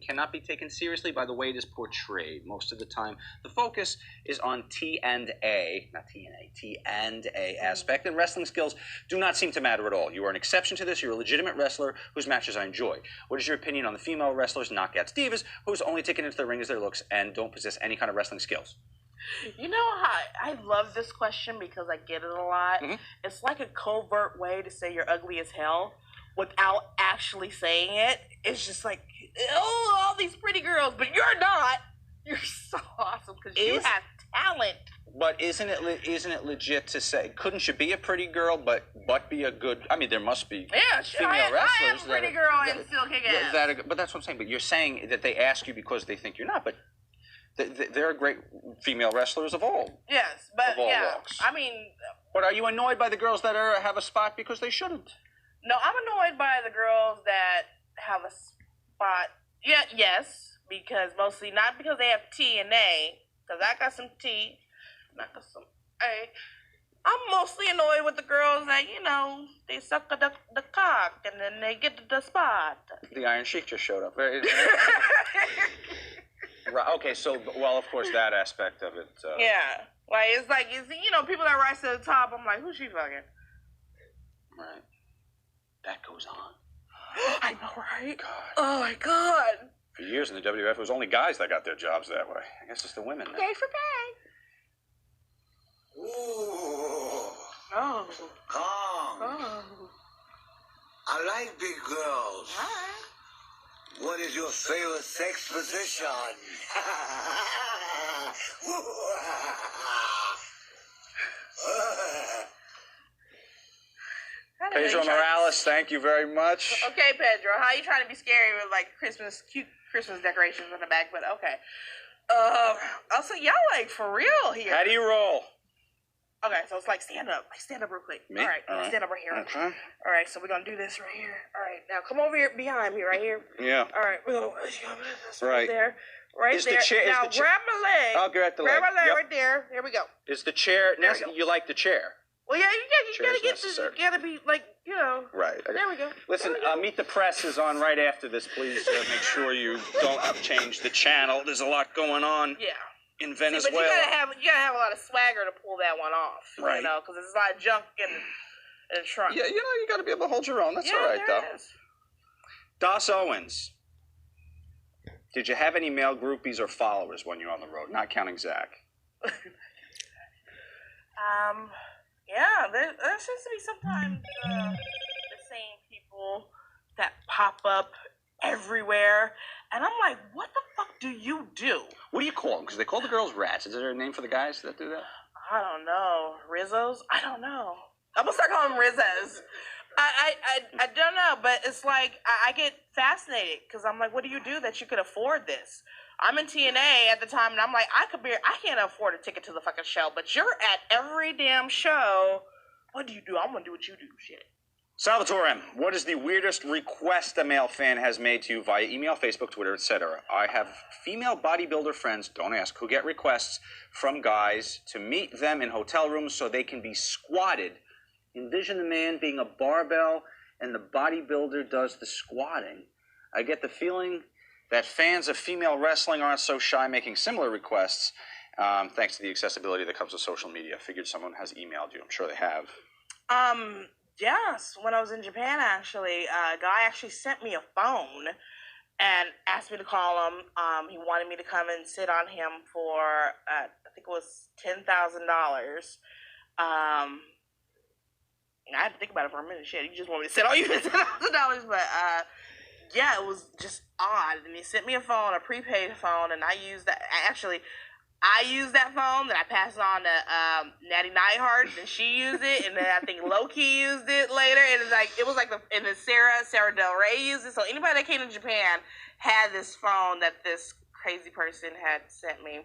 cannot be taken seriously by the way it is portrayed. Most of the time, the focus is on T and A, not T and A, T and A aspect, and wrestling skills do not seem to matter at all. You are an exception to this. You're a legitimate wrestler whose matches I enjoy. What is your opinion on the female wrestlers, knockouts, divas, whose only ticket into the ring is their looks and don't possess any kind of wrestling skills? You know how I love this question because I get it a lot. It's like a covert way to say you're ugly as hell without actually saying it. It's just like, oh, all these pretty girls, but you're not. You're so awesome because you have talent. But isn't it legit to say, couldn't you be a pretty girl, but be a good? I mean, there must be female wrestlers. I am a pretty girl and still kick ass. But that's what I'm saying. But you're saying that they ask you because they think you're not. But there are great female wrestlers of all. Yes, but of all walks. I mean. But are you annoyed by the girls that have a spot because they shouldn't? No, I'm annoyed by the girls that have a spot. Yeah, yes, because mostly not because they have T and A, because I got some T, and I got some A. I'm mostly annoyed with the girls that, you know, they suck the cock and then they get the spot. The Iron Sheik just showed up. Right, okay, so, well, of course, that aspect of it. Yeah. Like, you know, people that rise to the top, I'm like, who's she fucking? Right. That goes on. I know, right? God. Oh, my God. For years in the WWF, it was only guys that got their jobs that way. I guess it's the women now. Pay for pay. Ooh. Oh. Calm. Oh. I like big girls. All right. What is your favorite sex position? Pedro Morales, thank you very much. Okay, Pedro, how are you trying to be scary with like cute Christmas decorations in the back? But okay, also y'all like for real here. How do you roll? Okay, so it's like stand up real quick. Me? All right, stand up right here. Okay. All right, so we're gonna do this right here. All right, now come over here behind me, right here. Yeah. All right, we're gonna right there. Right there. Now grab my leg. I'll grab the leg. Grab my leg right there. Here we go. Is the chair? You like the chair? Well, yeah, you gotta get this. You gotta be like, you know. Right. There we go. Listen, Meet the Press is on right after this. Please make sure you don't change the channel. There's a lot going on. Yeah. In Venezuela. See, but you gotta have a lot of swagger to pull that one off. Right. You know, because there's a lot of junk in the trunk. Yeah, you know, you gotta be able to hold your own. That's all right, though. Is. Dos Owens. Did you have any male groupies or followers when you were on the road? Not counting Zach. Yeah, there seems to be sometimes the same people that pop up everywhere, and I'm like, what the fuck do you do? What do you call them? Because they call the girls rats. Is there a name for the guys that do that? I don't know. Rizzos? I don't know. I'm gonna start calling them Rizzos. I don't know, but it's like I get fascinated because I'm like, what do you do that you could afford this? I'm in TNA at the time, and I'm like, I can't afford a ticket to the fucking show, but you're at every damn show. What do you do? I'm gonna do what you do, shit. Salvatore M., what is the weirdest request a male fan has made to you via email, Facebook, Twitter, etc.? I have female bodybuilder friends, don't ask, who get requests from guys to meet them in hotel rooms so they can be squatted. Envision the man being a barbell and the bodybuilder does the squatting. I get the feeling that fans of female wrestling aren't so shy making similar requests, thanks to the accessibility that comes with social media. I figured someone has emailed you. I'm sure they have. Yes. When I was in Japan, actually, a guy actually sent me a phone and asked me to call him. He wanted me to come and sit on him for, I think it was $10,000. I had to think about it for a minute. Shit, you just want me to sit on you for $10,000, but yeah, it was just odd. And he sent me a phone, a prepaid phone, and I used that. Actually, I used that phone, then I passed it on to Natty Neidhart, and she used it, and then I think Loki used it later. And it was like and then Sarah Del Rey used it. So anybody that came to Japan had this phone that this crazy person had sent me.